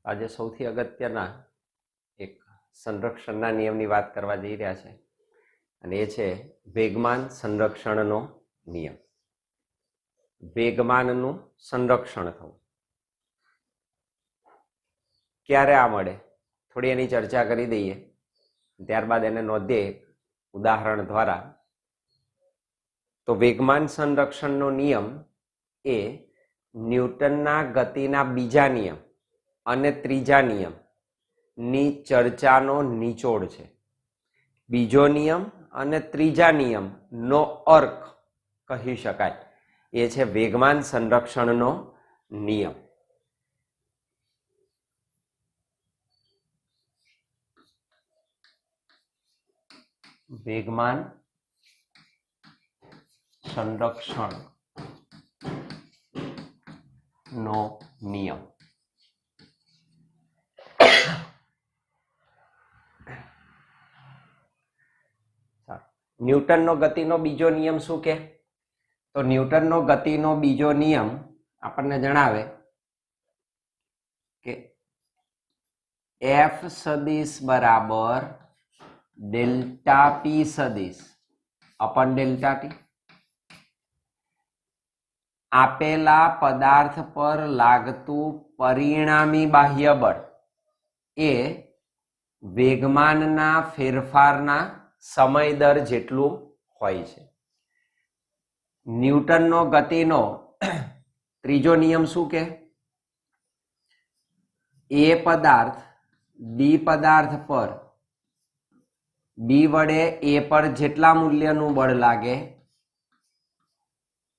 આજે સૌથી અગત્યના એક સંરક્ષણના નિયમની વાત કરવા જઈ રહ્યા છે અને એ છે વેગમાન સંરક્ષણનો નિયમ. વેગમાનનું સંરક્ષણ થવું ક્યારે આ મળે થોડી એની ચર્ચા કરી દઈએ, ત્યારબાદ એને નોંધીએ એક ઉદાહરણ દ્વારા. તો વેગમાન સંરક્ષણનો નિયમ એ ન્યૂટનના ગતિના બીજા નિયમ અને ત્રીજા નિયમ ની ચર્ચાનો નિચોડ છે. બીજો નિયમ અને ત્રીજા નિયમ નો અર્ક કહી શકાય એ છે વેગમાન સંરક્ષણનો નિયમ. વેગમાન સંરક્ષણ નો નિયમ. ન્યૂટનનો ગતિનો બીજો નિયમ શું કે? તો ન્યૂટનનો ગતિનો બીજો નિયમ આપણને જણાવે કે એફ સદિશ બરાબર ડેલ્ટા પી સદિશ અપન ડેલ્ટા ટી. આપેલા પદાર્થ પર લાગતું પરિણામી બાહ્ય બળ એ વેગમાનના ફેરફારના સમય દર જેટલું હોય છે. ન્યૂટનનો ગતિનો ત્રીજો નિયમ શું કે? એ પદાર્થ બી પદાર્થ પર બી વડે એ પર જેટલા મૂલ્યનું બળ લાગે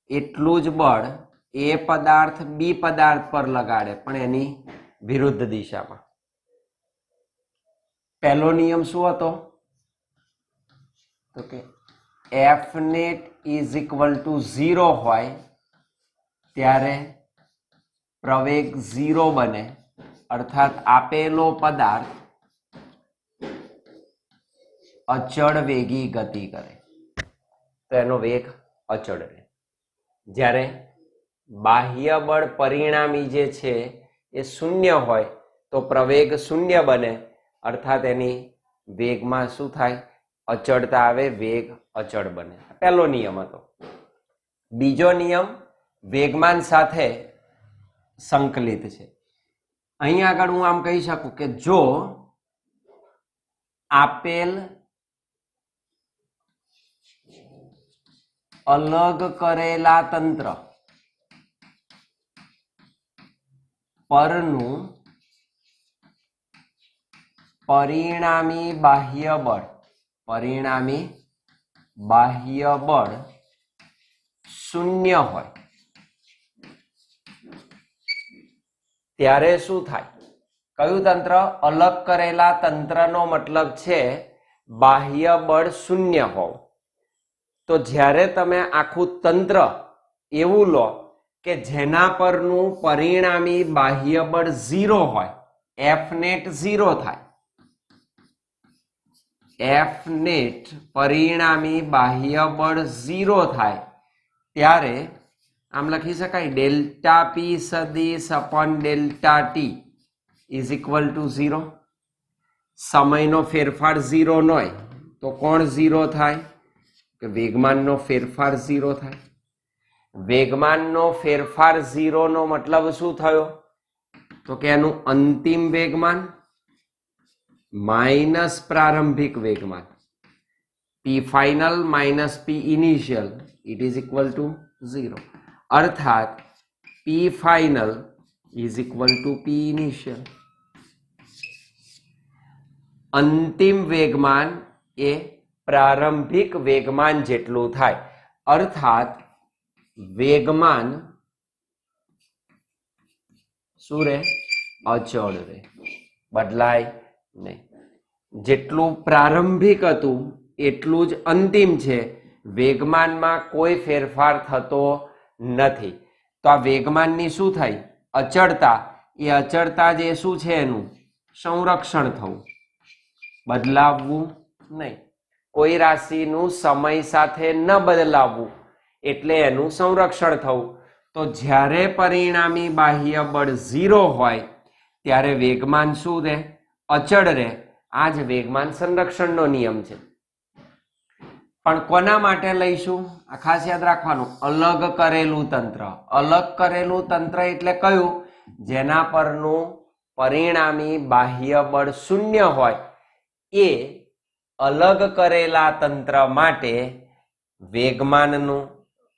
એટલું જ બળ એ પદાર્થ બી પદાર્થ પર લગાડે, પણ એની વિરુદ્ધ દિશામાં. પહેલો નિયમ શું હતો? તો કે F net is equal to 0 હોય ત્યારે પ્રવેગ 0 બને, અર્થાત આપેલો પદાર્થ અચળ વેગી ગતિ કરે તો એનો વેગ અચળ રહે. જ્યારે બાહ્ય બળ પરિણામી જે છે એ શૂન્ય હોય તો પ્રવેગ શૂન્ય બને, અર્થાત એની વેગમાં શું થાય? અચળતા આવે, વેગ અચળ બને. પહેલો નિયમ હતો. બીજો નિયમ વેગમાન સાથે સંકલિત છે. અહીં આગળ હું આમ કહી શકું કે જો આપેલ અલગ કરેલા તંત્ર પરનું પરિણામી બાહ્ય બળ શૂન્ય હોય ત્યારે શું થાય? કયું તંત્ર? અલગ કરેલા તંત્રનો મતલબ છે બાહ્ય બળ શૂન્ય હોવું. તો જ્યારે તમે આખું તંત્ર એવું લો કે જેના પરનું પરિણામી બાહ્ય બળ 0 હોય, એફ નેટ 0 થાય, એફ નેટ પરિણામી બાહ્ય બળ 0 થાય ત્યારે આમ લખી શકાય ડેલ્ટા પી સદિશ upon delta T is equal to 0. સમયનો ફેરફાર 0 ન હોય તો કોણ 0 થાય? કે વેગમાનનો ફેરફાર 0 થાય. વેગમાનનો ફેરફાર 0 નો મતલબ શું થયો? તો કે એનું અંતિમ વેગમાન માઇનસ પ્રારંભિક વેગમાન, p final minus p initial it is equal to 0. અર્થાત p final is equal to p initial. અંતિમ વેગમાન એ પ્રારંભિક વેગમાન જેટલું થાય, અર્થાત વેગમાન શું રહે? અચળ રહે, બદલાય નહીં. જેટલું પ્રારંભિક હતું એટલું જ અંતિમ છે. વેગમાનમાં કોઈ ફેરફાર થતો નથી. તો આ વેગમાનની શું થઈ? અચળતા. એ અચળતા જે શું છે એનું સંરક્ષણ થવું, બદલાવવું નહીં. કોઈ રાશિનું સમય સાથે ન બદલાવવું એટલે એનું સંરક્ષણ થવું. તો જ્યારે પરિણામી બાહ્ય બળ 0 હોય ત્યારે વેગમાન શું રહે? અચળ રહે. આ જ વેગમાન સંરક્ષણનો નિયમ છે. પણ કોના માટે લઈશું? આ ખાસ યાદ રાખવાનું, અલગ કરેલું તંત્ર. અલગ કરેલું તંત્ર એટલે કયું? જેના પરનું પરિણામી બાહ્ય બળ શૂન્ય હોય એ અલગ કરેલા તંત્ર માટે વેગમાનનું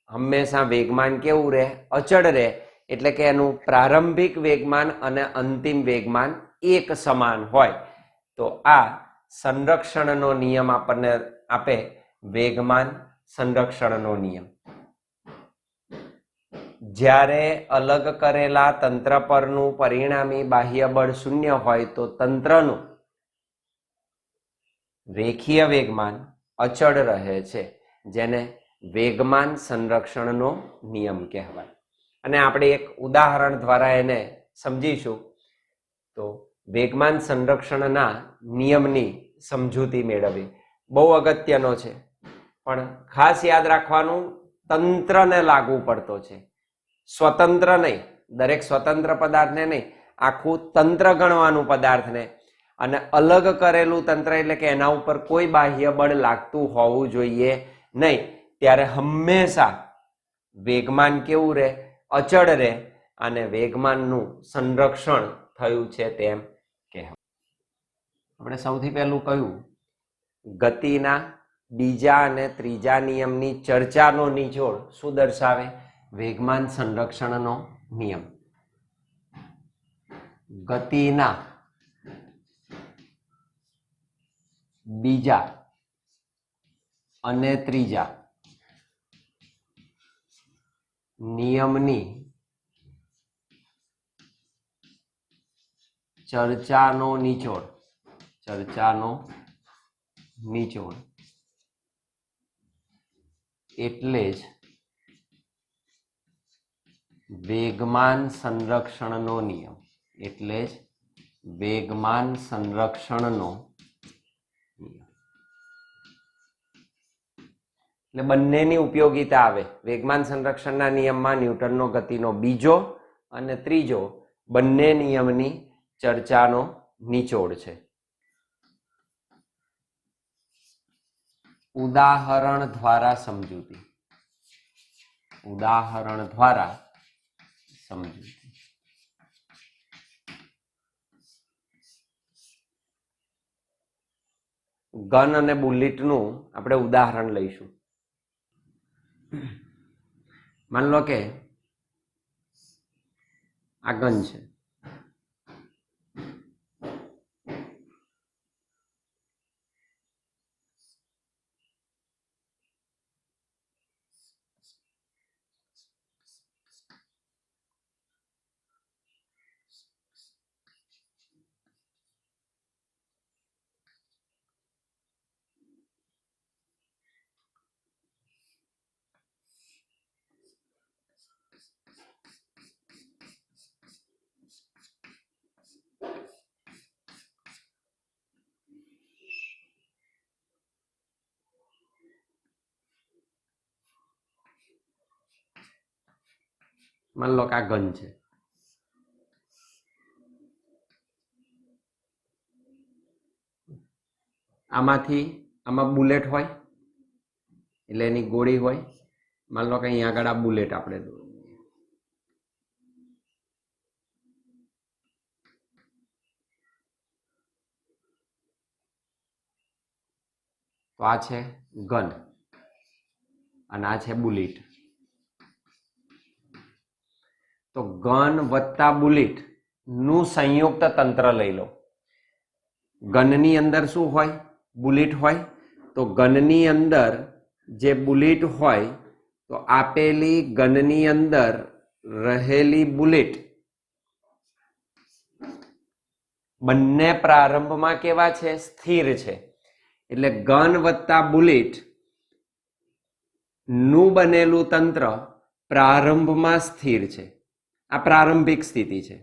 હંમેશા વેગમાન કેવું રહે? અચળ રહે. એટલે કે એનું પ્રારંભિક વેગમાન અને અંતિમ વેગમાન એક સમાન હોય. તો આ સંરક્ષણનો નિયમ આપણને આપે, વેગમાન સંરક્ષણનો નિયમ. જ્યારે અલગ કરેલા તંત્ર પરનું પરિણામી બાહ્ય બળ શૂન્ય હોય તો તંત્રનું રેખીય વેગમાન અચળ રહે છે, જેને વેગમાન સંરક્ષણનો નિયમ કહેવાય. અને આપણે એક ઉદાહરણ દ્વારા એને સમજીશું. તો વેગમાન સંરક્ષણના નિયમની સમજૂતી મેળવવી બહુ અગત્યનો છે, પણ ખાસ યાદ રાખવાનું, તંત્રને લાગુ પડતો છે, સ્વતંત્ર નહીં. દરેક સ્વતંત્ર પદાર્થને નહીં, આખું તંત્ર ગણવાનું પદાર્થને. અને અલગ કરેલું તંત્ર એટલે કે એના ઉપર કોઈ બાહ્ય બળ લાગતું હોવું જોઈએ નહીં. ત્યારે હંમેશા વેગમાન કેવું રહે? અચળ રહે. અને વેગમાનનું સંરક્ષણ થયું છે તેમ કહેવાય. આપણે સૌથી પહેલું કહ્યું, ગતિના બીજા અને ત્રીજા નિયમની ચર્ચાનો નિચોડ શું દર્શાવે? વેગમાન સંરક્ષણનો નિયમ. ગતિના બીજા અને ત્રીજા નિયમની ચર્ચાનો નિચોડ એટલે જ વેગમાન સંરક્ષણનો નિયમ. એટલે બંનેની ઉપયોગિતા આવે. વેગમાન સંરક્ષણના નિયમમાં ન્યૂટનનો ગતિનો બીજો અને ત્રીજો બંને નિયમની ચર્ચાનો નિચોડ છે. ઉદાહરણ દ્વારા સમજૂતી. ગન અને બુલેટનું આપણે ઉદાહરણ લઈશું. માન લો કે આ ગન છે. માન લો કે આ ગન છે. આમાં બુલેટ હોય એટલે એની ગોળી હોય. માન લો કે અહીંયા આગળ આ બુલેટ આપણે દોરીએ. તો આ છે ગન અને આ છે બુલેટ. તો ગન વત્તા બુલેટ નું સંયુક્ત તંત્ર લઈ લો. ગનની અંદર શું હોય? બુલેટ હોય. તો ગનની અંદર જે બુલેટ હોય, તો આપેલી ગનની અંદર રહેલી બુલેટ બંને પ્રારંભમાં કેવા છે? સ્થિર છે. એટલે ગન વત્તા બુલેટ નું બનેલું તંત્ર પ્રારંભમાં સ્થિર છે. આ પ્રારંભિક સ્થિતિ છે.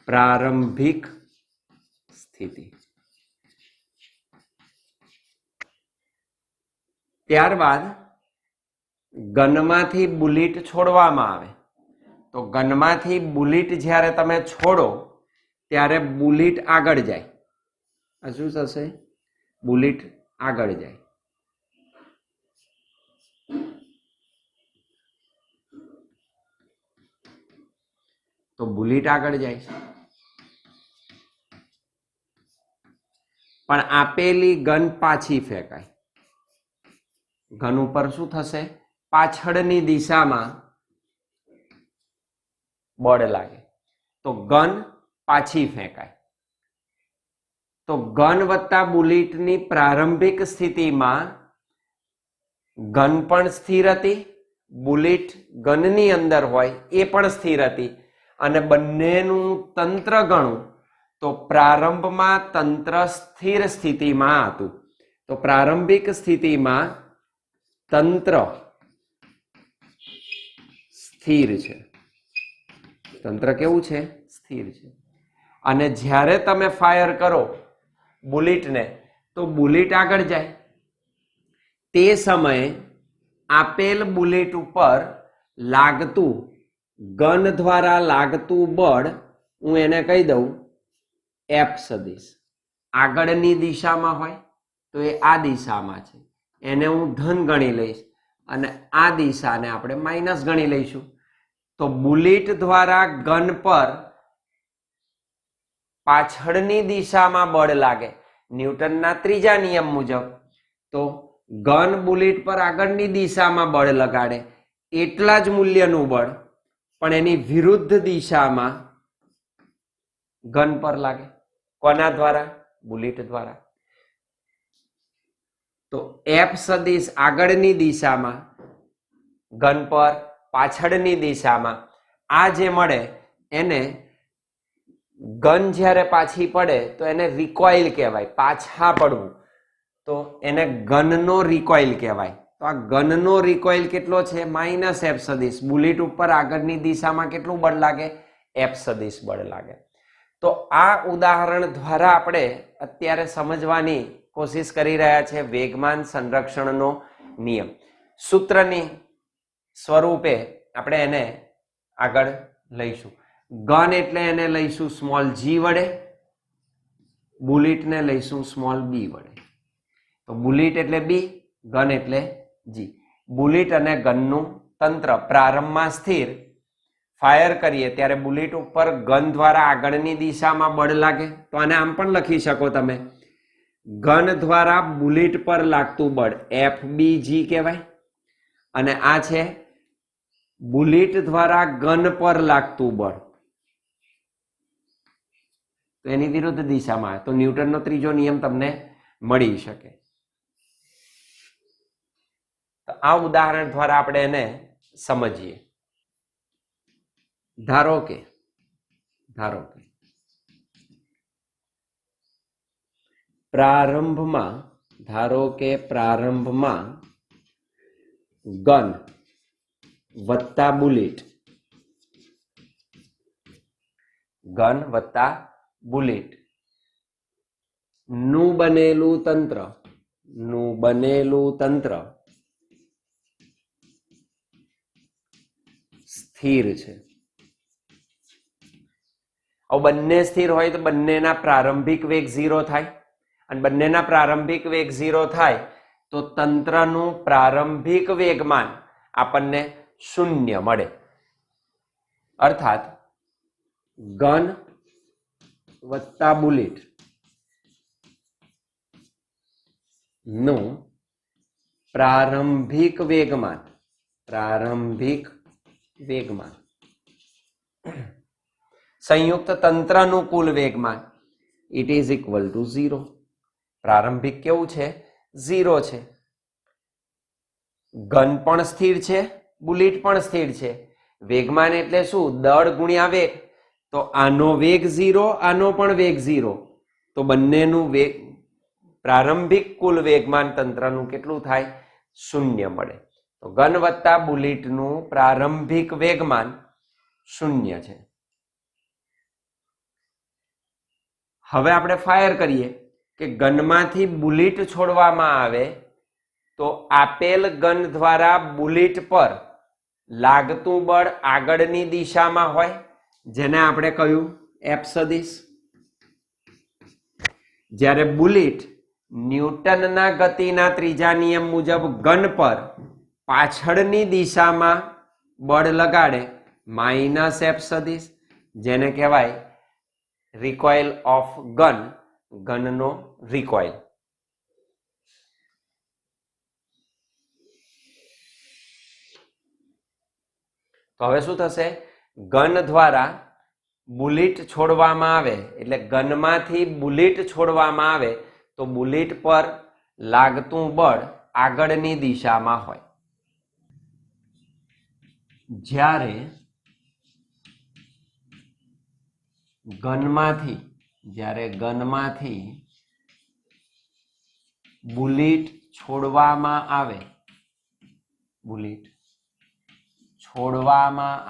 પ્રારંભિક સ્થિતિ. ત્યારબાદ ગનમાંથી બુલેટ છોડવામાં આવે તો ગનમાંથી બુલેટ જ્યારે તમે છોડો ત્યારે બુલેટ આગળ જાય. આ શું થશે? બુલેટ આગળ જાય. તો બુલેટ આગળ જાય છે, પણ આપેલી ગન પાછી ફેંકાય. ગન ઉપર શું થશે? પાછળની દિશામાં બળ લાગે, તો ગન પાછી ફેંકાય. તો ગન વત્તા બુલેટની પ્રારંભિક સ્થિતિમાં ગન પણ સ્થિર હતી, બુલેટ ગનની અંદર હોય એ પણ સ્થિર હતી, અને બંનેનું તંત્ર ગણું તો પ્રારંભમાં તંત્ર સ્થિર સ્થિતિમાં હતું. તો પ્રારંભિક સ્થિતિમાં તંત્ર સ્થિર છે. તંત્ર કેવું છે? સ્થિર છે. અને જ્યારે તમે ફાયર કરો બુલેટને તો બુલેટ આગળ જાય. તે સમયે આપેલ બુલેટ ઉપર લાગતું ગન દ્વારા લાગતું બળ હું એને કહી દઉં એફ સદિશ. આગળની દિશામાં હોય તો એ આ દિશામાં છે, એને હું ધન ગણી લઈશ, અને આ દિશાને આપણે માઇનસ ગણી લઈશું. તો બુલેટ દ્વારા ગન પર પાછળની દિશામાં બળ લાગે ન્યૂટનના ત્રીજા નિયમ મુજબ. તો ગન બુલેટ પર આગળની દિશામાં બળ લગાડે એટલા જ મૂલ્યનું બળ પણ એની વિરુદ્ધ દિશામાં ગન પર લાગે. કોના દ્વારા? બુલેટ દ્વારા. તો એફ સદિશ આગળની દિશામાં, ગન પર પાછળની દિશામાં. આ જે મળે એને ગન જ્યારે પાછી પડે તો એને રિકોઇલ કહેવાય, પાછા પડવું. તો એને ગનનો રિકોઇલ કહેવાય. તો આ ગનનો રિકોઇલ કેટલો છે? માઇનસ એફ સદિશ. બુલેટ ઉપર આગળની દિશામાં કેટલું બળ લાગે? એફ સદિશ બળ લાગે. તો આ ઉદાહરણ દ્વારા આપણે અત્યારે સમજવાની કોશિશ કરી રહ્યા છે વેગમાન સંરક્ષણનો નિયમ. સૂત્રની સ્વરૂપે આપણે એને આગળ લઈશું. ગન એટલે એને લઈશું સ્મોલ જી વડે, બુલેટને લઈશું સ્મોલ બી વડે. તો બુલેટ એટલે બી, ગન એટલે જી. બુલેટ અને ગનનું તંત્ર પ્રારંભમાં સ્થિર. ફાયર કરીએ ત્યારે બુલેટ ઉપર ગન દ્વારા આગળની દિશામાં બળ લાગે. તો આને આમ પણ લખી શકો તમે, ગન દ્વારા બુલેટ પર લાગતું બળ એફ બી જી કહેવાય, અને આ છે બુલેટ દ્વારા ગન પર લાગતું બળ, તો એની વિરુદ્ધ દિશામાં. તો ન્યૂટનનો ત્રીજો નિયમ તમને મળી શકે. તો આ ઉદાહરણ દ્વારા આપણે એને સમજીએ. ધારો કે પ્રારંભમાં ગન વત્તા બુલેટ નું બનેલું તંત્ર સ્થિર છે. હવે બંને સ્થિર હોય તો બંનેના પ્રારંભિક વેગ 0 થાય, અને બંનેના પ્રારંભિક વેગ 0 થાય તો તંત્રનું પ્રારંભિક વેગમાન આપણને 0 મળે. અર્થાત ગન વત્તા બુલેટ નું પ્રારંભિક વેગમાન સંયુક્ત તંત્રનું કુલ વેગમાન ઇટ ઇઝ ઇક્વલ ટુ 0. પ્રારંભિક કેવું છે? 0 છે. ગન પણ સ્થિર છે, બુલેટ પણ સ્થિર છે. વેગમાન એટલે શું? દળ ગુણ્યા વેગ. તો આનો વેગ 0, આનો પણ વેગ 0. તો બંનેનું વેગ પ્રારંભિક કુલ વેગમાન તંત્રનું કેટલું થાય? 0 મળે. તો ગન વત્તા બુલેટનું પ્રારંભિક વેગમાન 0 છે. હવે આપણે ફાયર કરીએ કે ગનમાંથી બુલેટ છોડવામાં આવે તો આપેલ ગન દ્વારા બુલેટ પર લાગતું બળ આગળની દિશામાં હોય, જેને આપણે કહ્યું એફ સદિશ. જ્યારે બુલેટ ન્યૂટનના ગતિના ત્રીજા નિયમ મુજબ ગન પર પાછળની દિશામાં બળ લગાડે, માઇનસ એફ સદિશ, જેને કહેવાય રિકોઇલ ઓફ ગન, ગનનો રિકોઇલ. તો હવે શું થશે? ગન દ્વારા બુલેટ છોડવામાં આવે, એટલે ગનમાંથી બુલેટ છોડવામાં આવે તો બુલેટ પર લાગતું બળ આગળની દિશામાં હોય. જ્યારે ગનમાંથી બુલેટ છોડવામાં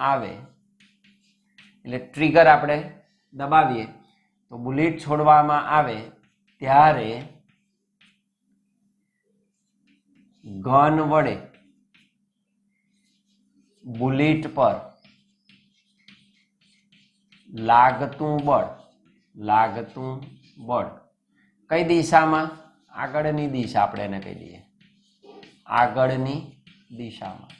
આવે, એટલે ટ્રિગર આપણે દબાવીએ તો બુલેટ છોડવામાં આવે ત્યારે ગન વડે બુલેટ પર લાગતું બળ કઈ દિશામાં? આગળની દિશા, આપણે એને કહી દઈએ આગળની દિશામાં.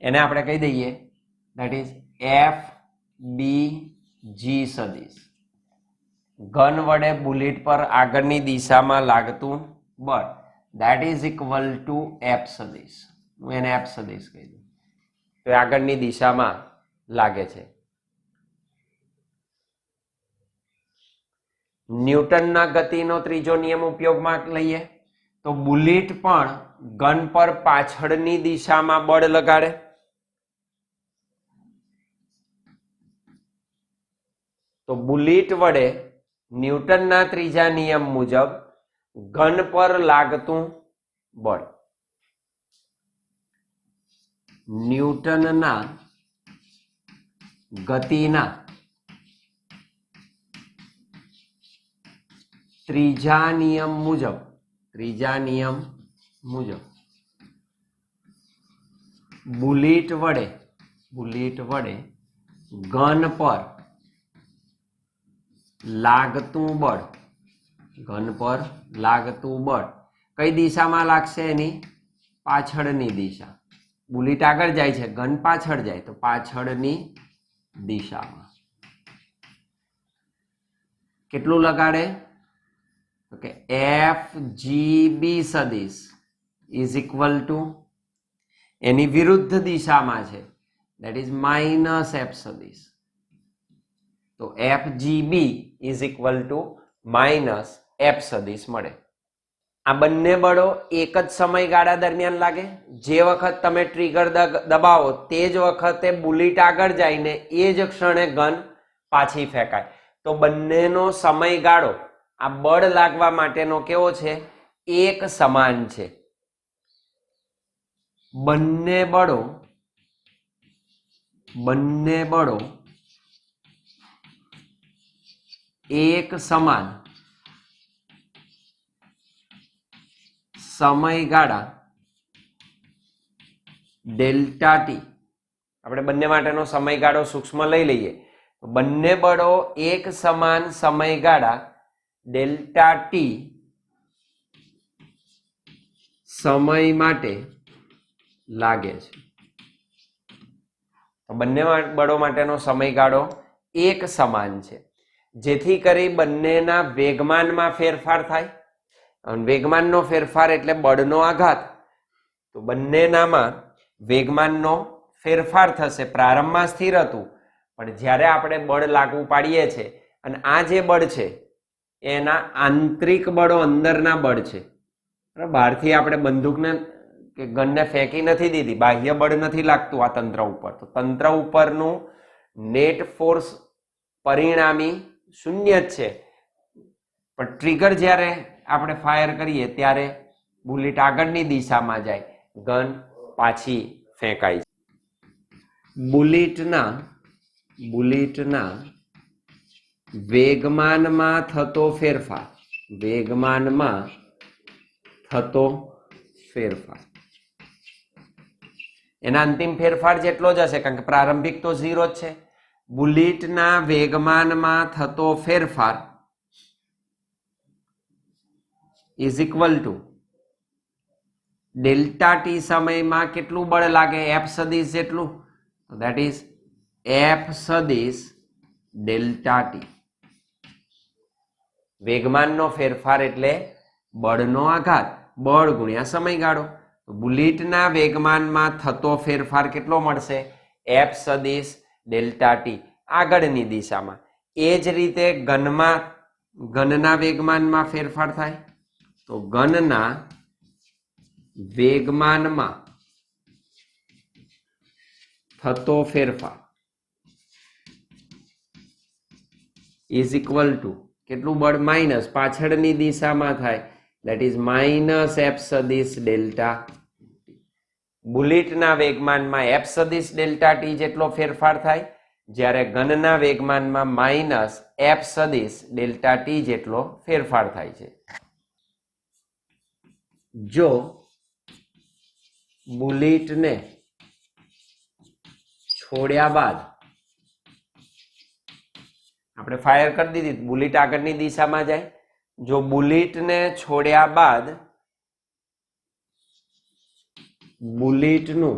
એને આપણે કહી દઈએ that is એફ બી જી સદિશ. ગન વડે બુલેટ પર આગળની દિશામાં લાગતું બળ that is equal to F સદિશ. હું એને એફ સદિશ કહી દઉં. તો આગળની દિશામાં લાગે છે. ન્યૂટનના ગતિનો ત્રીજો નિયમ ઉપયોગમાં લઈએ તો બુલેટ પણ ગન પર પાછળની દિશામાં બળ લગાડે. તો બુલેટ વડે ન્યૂટનના ત્રીજા નિયમ મુજબ ગન પર લાગતું બળ, ન્યૂટનના ગતિના ત્રીજા નિયમ મુજબ બુલેટ વડે ગન પર લાગતું બળ, કઈ દિશામાં લાગશે? એની પાછળની દિશા. બુલેટ આગળ જાય છે, ગન પાછળ જાય, તો પાછળની દિશામાં. કેટલું લગાડે? તો કે એફ જી બી સદિશ ઇઝ ઇક્વલ ટુ એની વિરુદ્ધ દિશામાં છે, that is માઇનસ એફ સદિશ. તો F G B is equal to minus F સદિશ મળે. આ બંને બળો એક જ સમયગાળા દરમિયાન લાગે. જે વખત તમે ટ્રિગર દબાવો તે જ વખતે બુલેટ આગળ જઈને એ જ ક્ષણે ગન પાછી ફેંકાય. તો બંનેનો સમયગાળો આ બળ લાગવા માટેનો કેવો છે? એક સમાન છે. બંને બળો એક સમાન સમયગાળા ડેલ્ટા ટી, આપણે બંને માટેનો સમયગાળો સૂક્ષ્મ લઈ લઈએ તો બંને બળો એક સમાન સમયગાળા ડેલ્ટા ટી સમય માટે લાગે છે. તો બંને બળો માટેનો સમયગાળો એક સમાન છે, જેથી કરી બંનેના વેગમાનમાં ફેરફાર થાય. વેગમાનનો ફેરફાર એટલે બળનો આઘાત. તો બંનેનામાં વેગમાનનો ફેરફાર થશે. પ્રારંભમાં સ્થિર હતું, પણ જ્યારે આપણે બળ લાગુ પાડીએ છીએ અને આ જે બળ છે એના આંતરિક બળો અંદરના બળ છે. બહારથી આપણે બંદૂકને કે ગનને ફેંકી નથી દીધી, બાહ્ય બળ નથી લાગતું આ તંત્ર ઉપર. તો તંત્ર ઉપરનું નેટ ફોર્સ પરિણામી શૂન્ય જ છે. પણ ટ્રિગર જ્યારે આપણે ફાયર કરીએ ત્યારે બુલેટ આગળની દિશામાં જાય, ગન પાછી ફેંકાય. બુલેટના વેગમાનમાં થતો ફેરફાર એના અંતિમ ફેરફાર જેટલો જ હશે, કારણ કે પ્રારંભિક તો 0 જ છે. બુલેટના વેગમાનમાં થતો ફેરફાર is equal to delta T સમયમાં કેટલું બળ લાગે, એફ સદિશ જેટલું, દેટ ઇઝ એફ સદિશ ડેલ્ટા ટી. વેગમાનનો ફેરફાર એટલે બળનો આઘાત, બળ ગુણ્યા સમયગાળો. બુલેટના વેગમાનમાં થતો ફેરફાર કેટલો મળશે, એફ સદિશ ડેલ્ટા ટી, આગળની દિશામાં. એ જ રીતે ઘનના વેગમાનમાં ફેરફાર થાય, તો ઘનના વેગમાનમાં થતો ફેરફાર ઇઝ ઇક્વલ ટુ કેટલું બળ, માઇનસ પાછળની દિશામાં થાય, દેટ ઇઝ માઇનસ એફ સદિશ ડેલ્ટા. બુલેટના વેગમાનમાં એફ સદિશ ડેલ્ટા ટી જેટલો ફેરફાર થાય, જ્યારે ઘનના વેગમાનમાં માઇનસ એફ સદિશ ડેલ્ટા ટી જેટલો ફેરફાર થાય છે. જો બુલેટને છોડ્યા બાદ આપણે ફાયર કરી દીધી, બુલેટ આગળની દિશામાં જાય. જો બુલેટને છોડ્યા બાદ બુલેટનું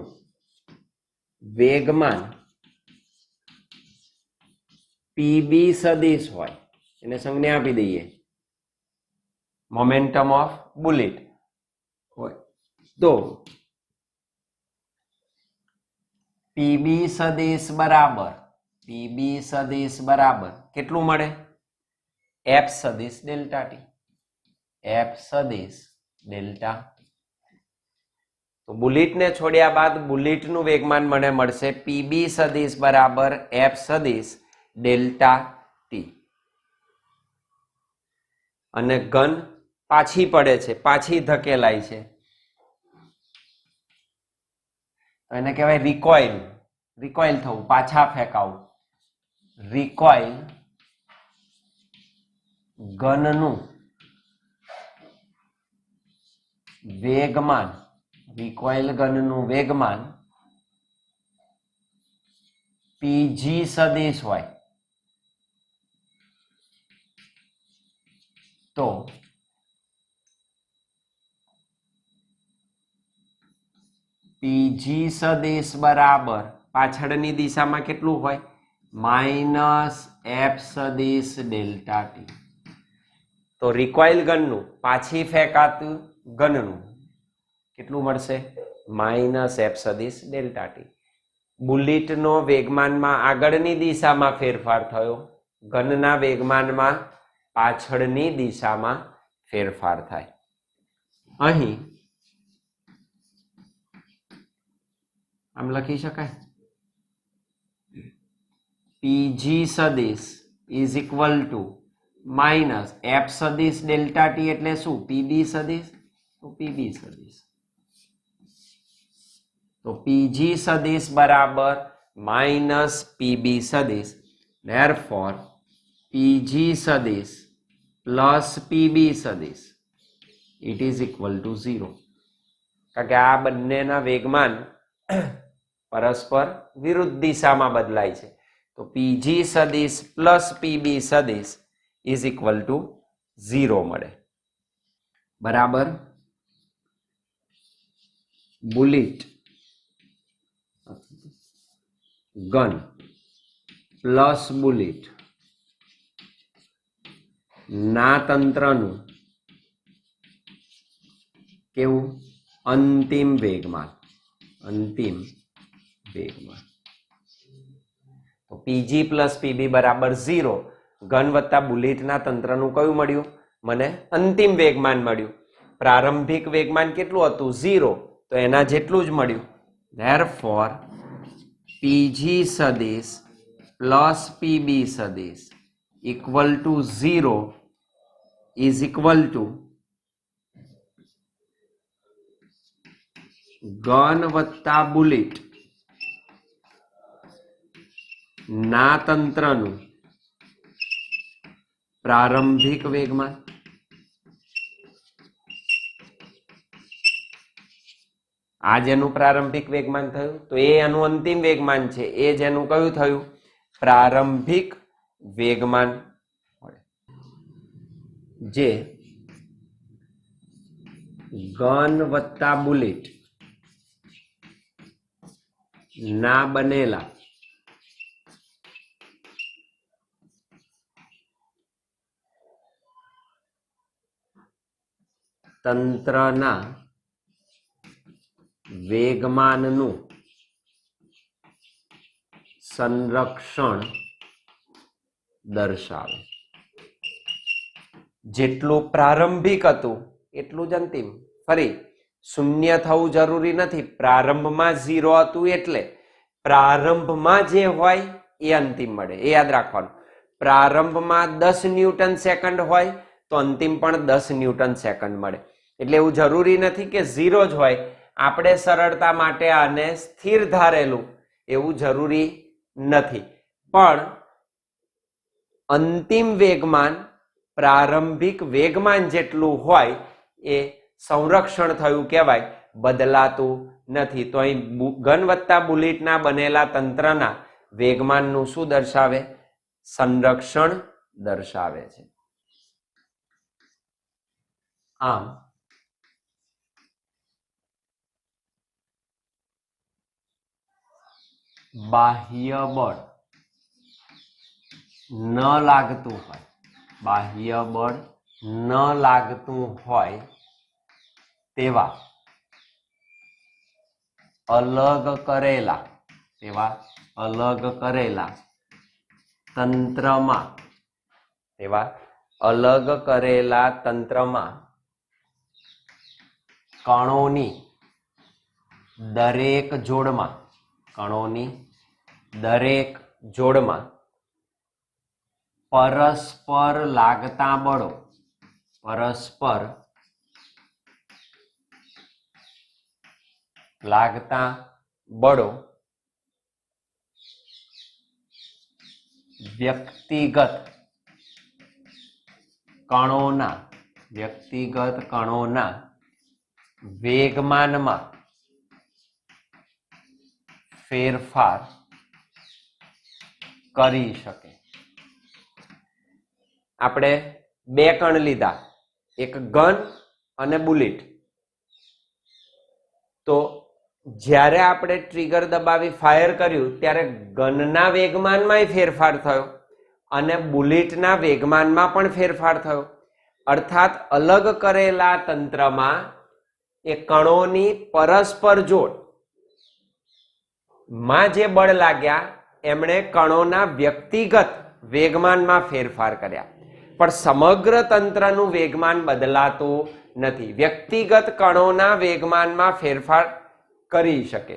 વેગમાન પીબી સદિશ હોય, એને સંજ્ઞા આપી દઈએ, મોમેન્ટમ ઓફ બુલેટ હોય, તો પીબી સદિશ બરાબર કેટલું મળે, એફ સદિશ ડેલ્ટા ટી. એફ સદિશ ડેલ્ટા. તો બુલેટને છોડ્યા બાદ બુલેટનું વેગમાન મને મળશે પીબી સદિશ બરાબર એફ સદિશ ડેલ્ટા ટી. અને ઘન પાછી પડે છે, પાછી ધકેલાય છે, એને કહેવાય રિકોઇલ. રિકોઇલ થવું, પાછા ફેંકાવું. રિકોઇલ ઘનનું વેગમાન, રિકોઇલ ઘનનું વેગમાન પીજી સદિશ હોય, તો પીજી સદિશ બરાબર પાછળની દિશામાં કેટલું હોય, માઇનસ એફ સદિશ ડેલ્ટા ટી. તો રિકોઇલ ઘનનું, પાછી ફેંકાતું ઘનનું કેટલું મળશે, માઇનસ એફ સદિશ ડેલ્ટા ટી. બુલેટનો વેગમાનમાં આગળની દિશામાં ફેરફાર થયો, ઘનના વેગમાનમાં પાછળની દિશામાં ફેરફાર થાય. અહીં આમ લખી શકાય, પીજી સદિશ is equal to minus F સદિશ ડેલ્ટા ટી એટલે શું, પીબી સદિશ. તો પીબી સદિશ, તો પીજી સદિશ બરાબર માઇનસ પીબી સદિશ. ધેરફોર પીજી સદિશ પ્લસ પીબી સદિશ ઇટ ઇઝ ઇક્વલ ટુ 0. કારણ કે આ બંનેના વેગમાન પરસ્પર વિરુદ્ધ દિશામાં બદલાય છે. તો પીજી સદિશ પ્લસ પીબી સદિશ ઇઝ ઇક્વલ ટુ 0 મળે. બરાબર બુલેટ ઘન પ્લસ બુલેટ ના તંત્રનું કેવું, અંતિમ વેગમાન. તો પીજી પ્લસ પીબી બરાબર 0. ઘન વત્તા બુલેટના તંત્રનું કયું મળ્યું, મને અંતિમ વેગમાન મળ્યું. પ્રારંભિક વેગમાન કેટલું હતું, 0, તો એના જેટલું જ મળ્યું. ધેરફોર પીજી સદિશ પ્લસ પીબી સદિશ equal to 0 is equal two ઘન વત્તા બુલેટ ના તંત્રનું પ્રારંભિક વેગમાન આ જેનું પ્રારંભિક વેગમાન થયું તો એ એનું અંતિમ વેગમાન છે, એ જેનું કયું થયું? પ્રારંભિક વેગમાન. જે ગન વત્તા બુલેટ ના બનેલા તંત્રના વેગમાનનું સંરક્ષણ દર્શાવે. જેટલું પ્રારંભિક હતું એટલું જ અંતિમ. ફરી શૂન્ય થવું જરૂરી નથી. પ્રારંભમાં 0 હતું એટલે પ્રારંભમાં જે હોય એ અંતિમ મળે, એ યાદ રાખવાનું. પ્રારંભમાં 10 ન્યૂટન સેકન્ડ હોય તો અંતિમ પણ 10 ન્યૂટન સેકન્ડ મળે. એટલે એવું જરૂરી નથી કે 0 જ હોય. આપણે સરળતા માટે આને સ્થિર ધારેલું એવું જરૂરી નથી, પણ અંતિમ વેગમાન પ્રારંભિક વેગમાન જેટલું હોય એ સંરક્ષણ થયું કહેવાય, બદલાતું નથી. તો અહીં ગન વત્તા બુલેટના બનેલા તંત્રના વેગમાનનું શું દર્શાવે? સંરક્ષણ દર્શાવે છે. આમ બાહ્ય બળ ન લાગતું હોય, બાહ્ય બળ ન લાગતું હોય તેવા અલગ કરેલા તંત્રમાં કણોની દરેક જોડમાં પરસ્પર લાગતા બળો વ્યક્તિગત કણોના વેગમાનમાં ફેરફાર કરી શકે. આપણે બે કણ લીધા, એક ગન અને બુલેટ. તો જ્યારે આપણે ટ્રિગર દબાવી ફાયર કર્યું ત્યારે ગનના વેગમાનમાં ફેરફાર થયો અને બુલેટના વેગમાનમાં પણ ફેરફાર થયો. અર્થાત અલગ કરેલા તંત્રમાં એ કણોની પરસ્પર જોડ માં જે બળ લાગ્યા એમણે કણોના વ્યક્તિગત વેગમાનમાં ફેરફાર કર્યા, પણ સમગ્ર તંત્રનું વેગમાન બદલાતું નથી. વ્યક્તિગત કણોના વેગમાનમાં ફેરફાર કરી શકે,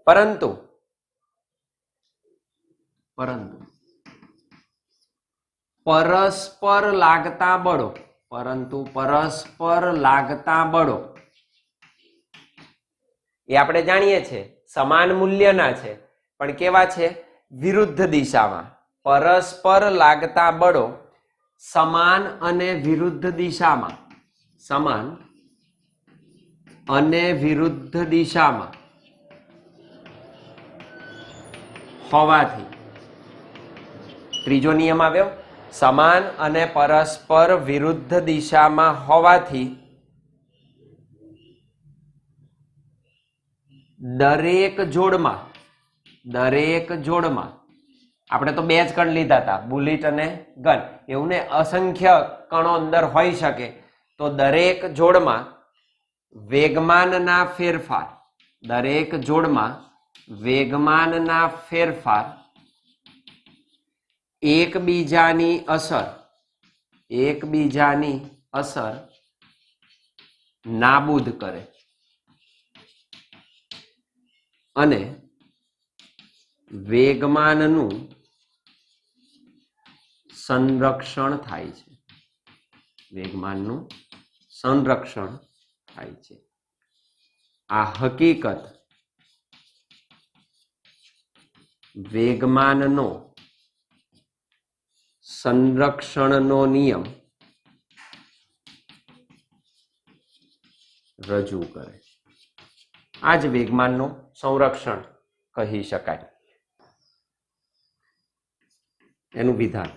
પરંતુ પરસ્પર લાગતા બળો એ આપણે જાણીએ છીએ સમાન મૂલ્યના છે, પણ કેવા છે? વિરુદ્ધ દિશામાં. પરસ્પર લાગતા બળો સમાન અને વિરુદ્ધ દિશામાં હોવાથી, ત્રીજો નિયમ આવ્યો, સમાન અને પરસ્પર વિરુદ્ધ દિશામાં હોવાથી દરેક જોડમાં આપણે તો બે જ કણ લીધા હતા, બુલેટ અને ગન. એવું ને, અસંખ્ય કણો અંદર હોઈ શકે. તો દરેક જોડમાં વેગમાનના ફેરફાર એકબીજાની અસર નાબૂદ કરે અને વેગમાનનું સંરક્ષણ થાય છે. આ હકીકત વેગમાનનો સંરક્ષણનો નિયમ રજૂ કરે. આ જ વેગમાનનું સંરક્ષણ કહી શકાય. એનું વિધાન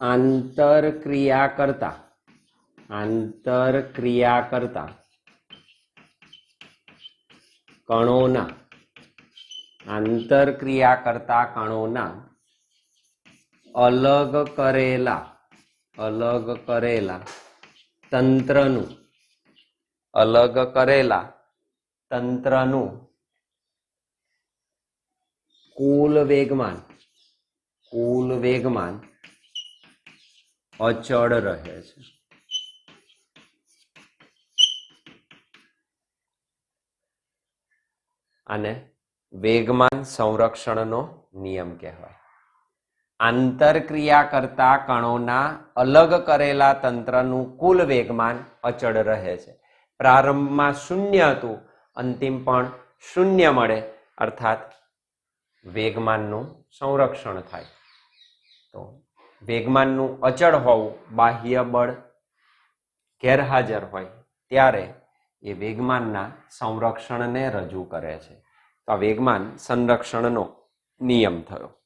આંતરક્રિયા કરતા કણોના અલગ કરેલા તંત્રનું કુલ વેગમાન અચળ રહે છે. આને વેગમાન સંરક્ષણનો નિયમ કહેવાય. આંતરક્રિયા કરતા કણોના અલગ કરેલા તંત્રનું કુલ વેગમાન અચળ રહે છે. પ્રારંભમાં 0 હતું, અંતિમ પણ 0 મળે, અર્થાત વેગમાનનું સંરક્ષણ થાય. તો વેગમાનનું અચળ હોવું, બાહ્ય બળ ગેરહાજર હોય ત્યારે એ વેગમાનના સંરક્ષણને રજૂ કરે છે. તો આ વેગમાન સંરક્ષણનો નિયમ થયો.